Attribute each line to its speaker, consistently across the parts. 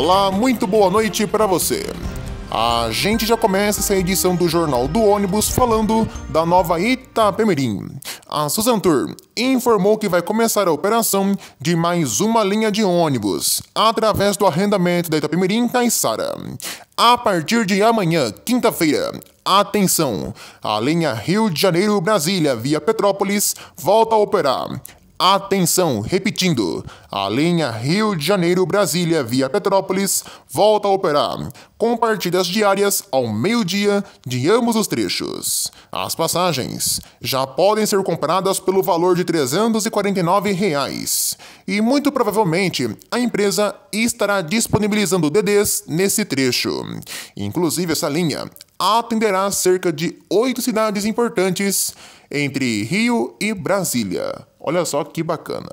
Speaker 1: Olá, muito boa noite para você. A gente já começa essa edição do Jornal do Ônibus falando da nova Itapemirim. A Suzantur informou que vai começar a operação de mais uma linha de ônibus através do arrendamento da Itapemirim Caiçara. A partir de amanhã, quinta-feira, atenção, a linha Rio de Janeiro-Brasília via Petrópolis volta a operar. Atenção, repetindo, a linha Rio de Janeiro-Brasília via Petrópolis volta a operar, com partidas diárias ao meio-dia de ambos os trechos. As passagens já podem ser compradas pelo valor de R$ 349 e muito provavelmente a empresa estará disponibilizando DDs nesse trecho. Inclusive essa linha atenderá cerca de 8 cidades importantes entre Rio e Brasília. Olha só que bacana.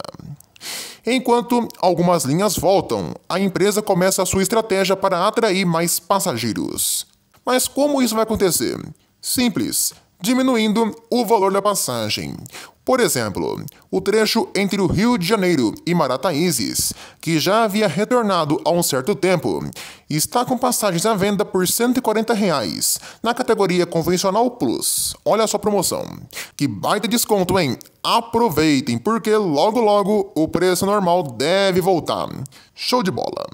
Speaker 1: Enquanto algumas linhas voltam, a empresa começa a sua estratégia para atrair mais passageiros. Mas como isso vai acontecer? Simples, diminuindo o valor da passagem. Por exemplo, o trecho entre o Rio de Janeiro e Marataízes, que já havia retornado há um certo tempo, está com passagens à venda por R$ 140 na categoria Convencional Plus. Olha só a promoção. Que baita desconto, hein? Aproveitem, porque logo logo o preço normal deve voltar. Show de bola!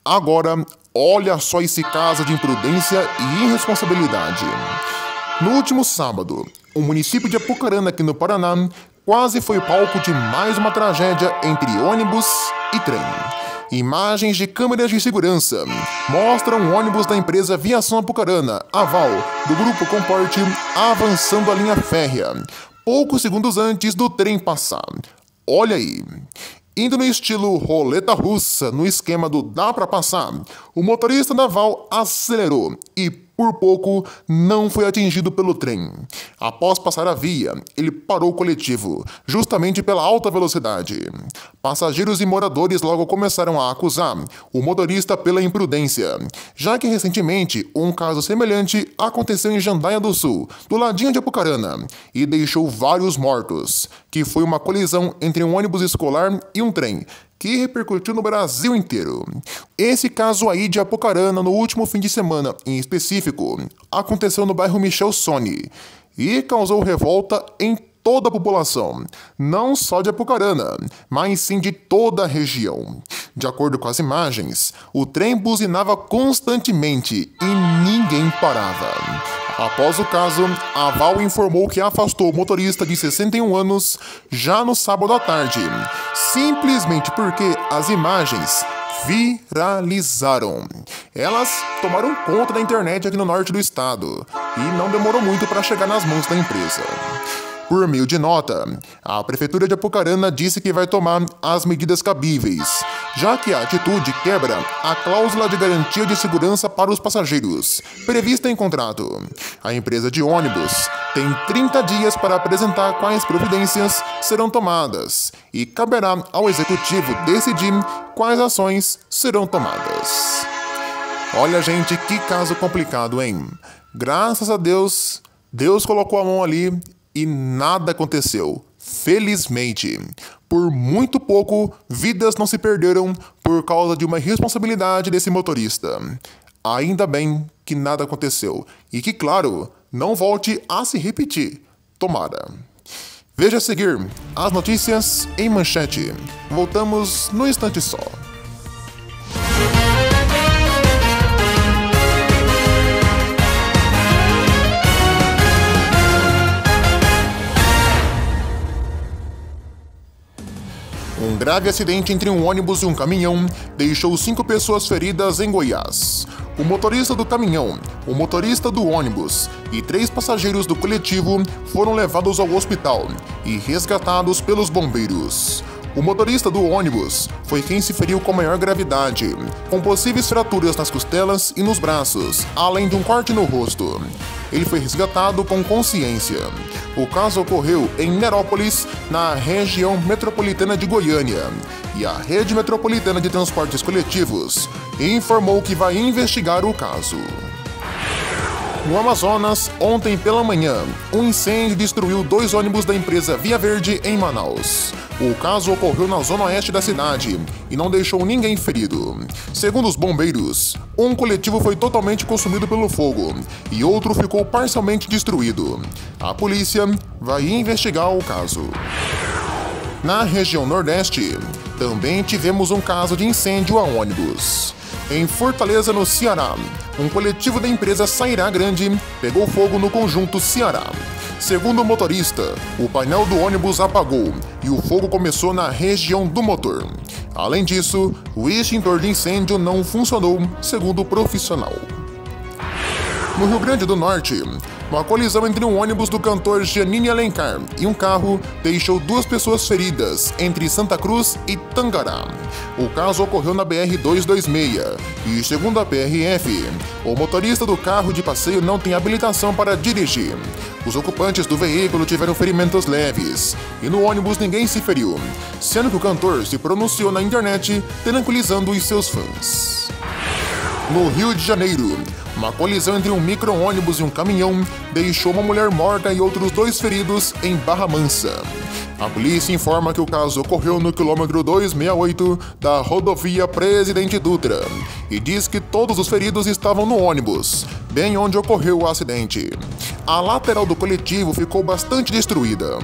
Speaker 1: Agora, olha só esse caso de imprudência e irresponsabilidade. No último sábado, o município de Apucarana, aqui no Paraná, quase foi palco de mais uma tragédia entre ônibus e trem. Imagens de câmeras de segurança mostram o ônibus da empresa Viação Apucarana, Aval, do Grupo Comporte, avançando a linha férrea, poucos segundos antes do trem passar. Olha aí! Indo no estilo roleta russa, no esquema do dá pra passar, o motorista da Aval acelerou e, por pouco, não foi atingido pelo trem. Após passar a via, ele parou o coletivo, justamente pela alta velocidade. Passageiros e moradores logo começaram a acusar o motorista pela imprudência, já que recentemente um caso semelhante aconteceu em Jandaia do Sul, do ladinho de Apucarana, e deixou vários mortos, que foi uma colisão entre um ônibus escolar e um trem, que repercutiu no Brasil inteiro. Esse caso aí de Apucarana, no último fim de semana em específico, aconteceu no bairro Michel Sony e causou revolta em toda a população, não só de Apucarana, mas sim de toda a região. De acordo com as imagens, o trem buzinava constantemente e ninguém parava. Após o caso, a Aval informou que afastou o motorista de 61 anos já no sábado à tarde, simplesmente porque as imagens viralizaram. Elas tomaram conta da internet aqui no norte do estado e não demorou muito para chegar nas mãos da empresa. Por meio de nota, a Prefeitura de Apucarana disse que vai tomar as medidas cabíveis, já que a atitude quebra a cláusula de garantia de segurança para os passageiros, prevista em contrato. A empresa de ônibus tem 30 dias para apresentar quais providências serão tomadas e caberá ao Executivo decidir quais ações serão tomadas. Olha, gente, que caso complicado, hein? Graças a Deus, Deus colocou a mão ali e nada aconteceu. Felizmente, por muito pouco, vidas não se perderam por causa de uma irresponsabilidade desse motorista. Ainda bem que nada aconteceu e que, claro, não volte a se repetir. Tomara. Veja a seguir as notícias em manchete. Voltamos no instante só. Um grave acidente entre um ônibus e um caminhão deixou 5 pessoas feridas em Goiás. O motorista do caminhão, o motorista do ônibus e 3 passageiros do coletivo foram levados ao hospital e resgatados pelos bombeiros. O motorista do ônibus foi quem se feriu com maior gravidade, com possíveis fraturas nas costelas e nos braços, além de um corte no rosto. Ele foi resgatado com consciência. O caso ocorreu em Nerópolis, na região metropolitana de Goiânia, e a Rede Metropolitana de Transportes Coletivos informou que vai investigar o caso. No Amazonas, ontem pela manhã, um incêndio destruiu 2 ônibus da empresa Via Verde em Manaus. O caso ocorreu na zona oeste da cidade e não deixou ninguém ferido. Segundo os bombeiros, um coletivo foi totalmente consumido pelo fogo e outro ficou parcialmente destruído. A polícia vai investigar o caso. Na região Nordeste, também tivemos um caso de incêndio a ônibus. Em Fortaleza, no Ceará, um coletivo da empresa Sairá Grande pegou fogo no conjunto Ceará. Segundo o motorista, o painel do ônibus apagou e o fogo começou na região do motor. Além disso, o extintor de incêndio não funcionou, segundo o profissional. No Rio Grande do Norte, uma colisão entre um ônibus do cantor Giannini Alencar e um carro deixou 2 pessoas feridas entre Santa Cruz e Tangará. O caso ocorreu na BR-226 e, segundo a PRF, o motorista do carro de passeio não tem habilitação para dirigir. Os ocupantes do veículo tiveram ferimentos leves e no ônibus ninguém se feriu, sendo que o cantor se pronunciou na internet tranquilizando os seus fãs. No Rio de Janeiro, uma colisão entre um micro-ônibus e um caminhão deixou uma mulher morta e outros 2 feridos em Barra Mansa. A polícia informa que o caso ocorreu no quilômetro 268 da rodovia Presidente Dutra e diz que todos os feridos estavam no ônibus, bem onde ocorreu o acidente. A lateral do coletivo ficou bastante destruída.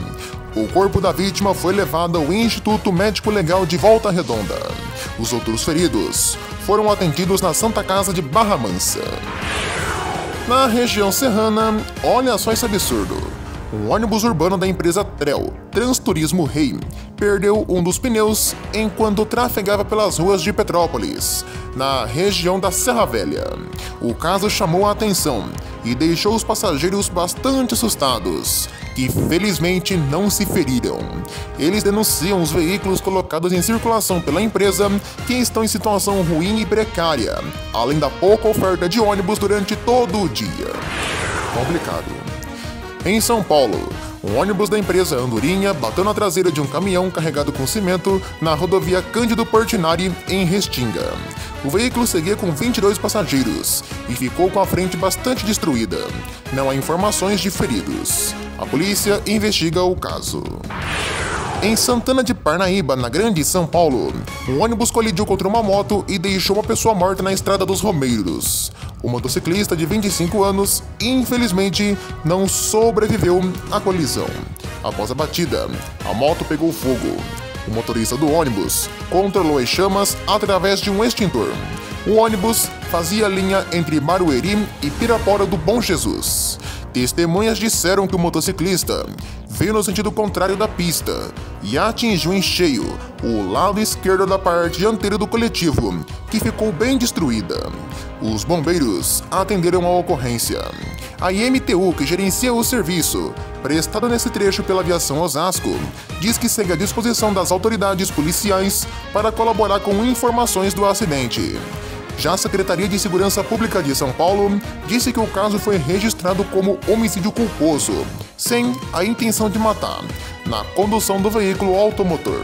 Speaker 1: O corpo da vítima foi levado ao Instituto Médico Legal de Volta Redonda. Os outros feridos foram atendidos na Santa Casa de Barra Mansa. Na região serrana, olha só esse absurdo. Um ônibus urbano da empresa Trel, Transturismo Rei, perdeu um dos pneus enquanto trafegava pelas ruas de Petrópolis, na região da Serra Velha. O caso chamou a atenção e deixou os passageiros bastante assustados, que felizmente não se feriram. Eles denunciam os veículos colocados em circulação pela empresa que estão em situação ruim e precária, além da pouca oferta de ônibus durante todo o dia. Complicado. Em São Paulo, um ônibus da empresa Andorinha bateu na traseira de um caminhão carregado com cimento na rodovia Cândido Portinari, em Restinga. O veículo seguia com 22 passageiros e ficou com a frente bastante destruída. Não há informações de feridos. A polícia investiga o caso. Em Santana de Parnaíba, na Grande São Paulo, um ônibus colidiu contra uma moto e deixou uma pessoa morta na Estrada dos Romeiros. O motociclista de 25 anos, infelizmente, não sobreviveu à colisão. Após a batida, a moto pegou fogo. O motorista do ônibus controlou as chamas através de um extintor. O ônibus fazia linha entre Barueri e Pirapora do Bom Jesus. Testemunhas disseram que o motociclista veio no sentido contrário da pista e atingiu em cheio o lado esquerdo da parte dianteira do coletivo, que ficou bem destruída. Os bombeiros atenderam a ocorrência. A IMTU, que gerencia o serviço prestado nesse trecho pela aviação Osasco, diz que segue à disposição das autoridades policiais para colaborar com informações do acidente. Já a Secretaria de Segurança Pública de São Paulo disse que o caso foi registrado como homicídio culposo, sem a intenção de matar, na condução do veículo automotor.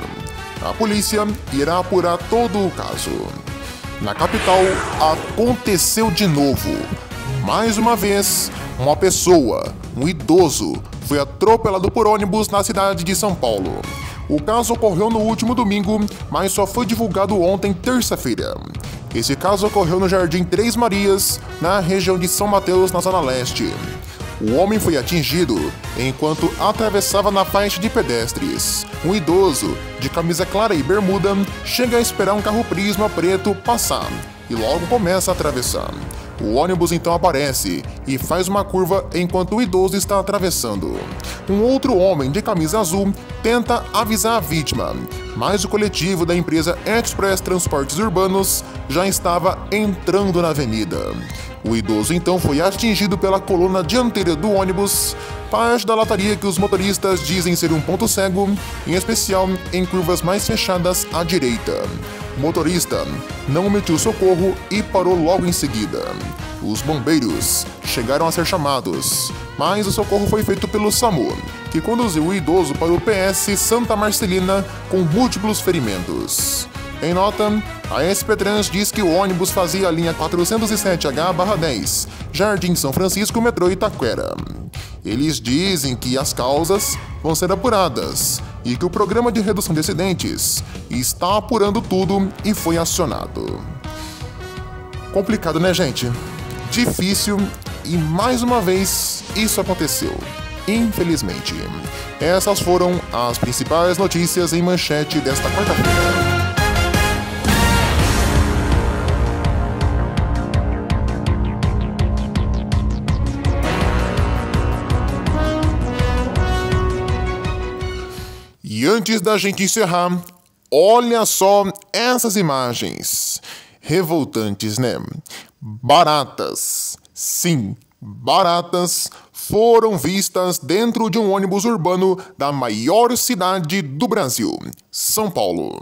Speaker 1: A polícia irá apurar todo o caso. Na capital, aconteceu de novo. Mais uma vez, uma pessoa, um idoso, foi atropelado por ônibus na cidade de São Paulo. O caso ocorreu no último domingo, mas só foi divulgado ontem, terça-feira. Esse caso ocorreu no Jardim Três Marias, na região de São Mateus, na Zona Leste. O homem foi atingido enquanto atravessava na faixa de pedestres. Um idoso, de camisa clara e bermuda, chega a esperar um carro Prisma preto passar e logo começa a atravessar. O ônibus então aparece e faz uma curva enquanto o idoso está atravessando. Um outro homem de camisa azul tenta avisar a vítima, mas o coletivo da empresa Express Transportes Urbanos já estava entrando na avenida. O idoso então foi atingido pela coluna dianteira do ônibus, parte da lataria que os motoristas dizem ser um ponto cego, em especial em curvas mais fechadas à direita. O motorista não omitiu socorro e parou logo em seguida. Os bombeiros chegaram a ser chamados, mas o socorro foi feito pelo SAMU, que conduziu o idoso para o PS Santa Marcelina com múltiplos ferimentos. Em nota, a SP Trans diz que o ônibus fazia a linha 407H/10, Jardim São Francisco, metrô Itaquera. Eles dizem que as causas vão ser apuradas e que o programa de redução de acidentes está apurando tudo e foi acionado. Complicado, né, gente? Difícil e mais uma vez isso aconteceu, infelizmente. Essas foram as principais notícias em manchete desta quarta-feira. E antes da gente encerrar, olha só essas imagens. Revoltantes, né? Baratas. Sim, baratas foram vistas dentro de um ônibus urbano da maior cidade do Brasil, São Paulo.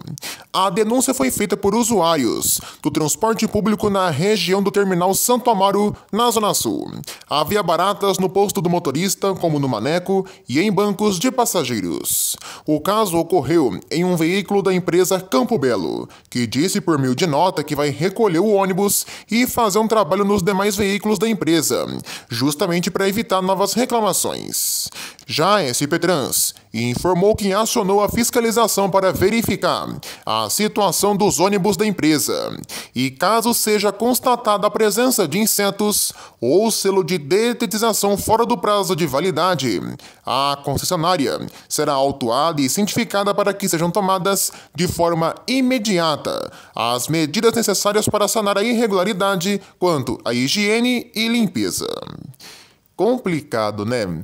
Speaker 1: A denúncia foi feita por usuários do transporte público na região do terminal Santo Amaro, na Zona Sul. Havia baratas no posto do motorista, como no maneco, e em bancos de passageiros. O caso ocorreu em um veículo da empresa Campo Belo, que disse por meio de nota que vai recolher o ônibus e fazer um trabalho nos demais veículos da empresa, justamente para evitar novas reclamações. Já a SP Trans informou que acionou a fiscalização para verificar a situação dos ônibus da empresa e, caso seja constatada a presença de insetos ou selo de detetização fora do prazo de validade, a concessionária será autuada e cientificada para que sejam tomadas de forma imediata as medidas necessárias para sanar a irregularidade quanto à higiene e limpeza. Complicado, né?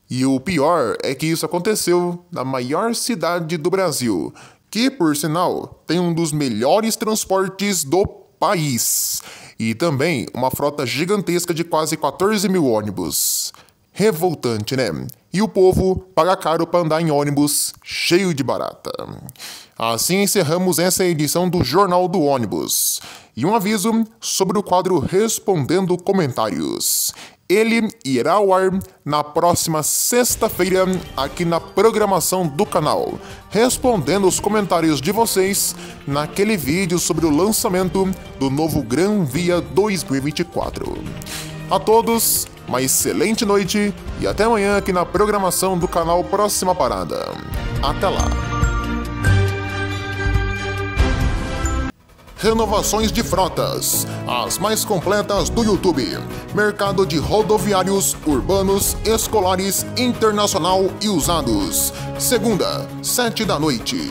Speaker 1: E o pior é que isso aconteceu na maior cidade do Brasil, que, por sinal, tem um dos melhores transportes do país. E também uma frota gigantesca de quase 14 mil ônibus. Revoltante, né? E o povo paga caro para andar em ônibus cheio de barata. Assim encerramos essa edição do Jornal do Ônibus. E um aviso sobre o quadro Respondendo Comentários. Ele irá ao ar na próxima sexta-feira aqui na programação do canal, respondendo os comentários de vocês naquele vídeo sobre o lançamento do novo Gran Via 2024. A todos, uma excelente noite e até amanhã aqui na programação do canal Próxima Parada. Até lá! Renovações de frotas, as mais completas do YouTube. Mercado de rodoviários, urbanos, escolares, internacional e usados. Segunda, 7 da noite.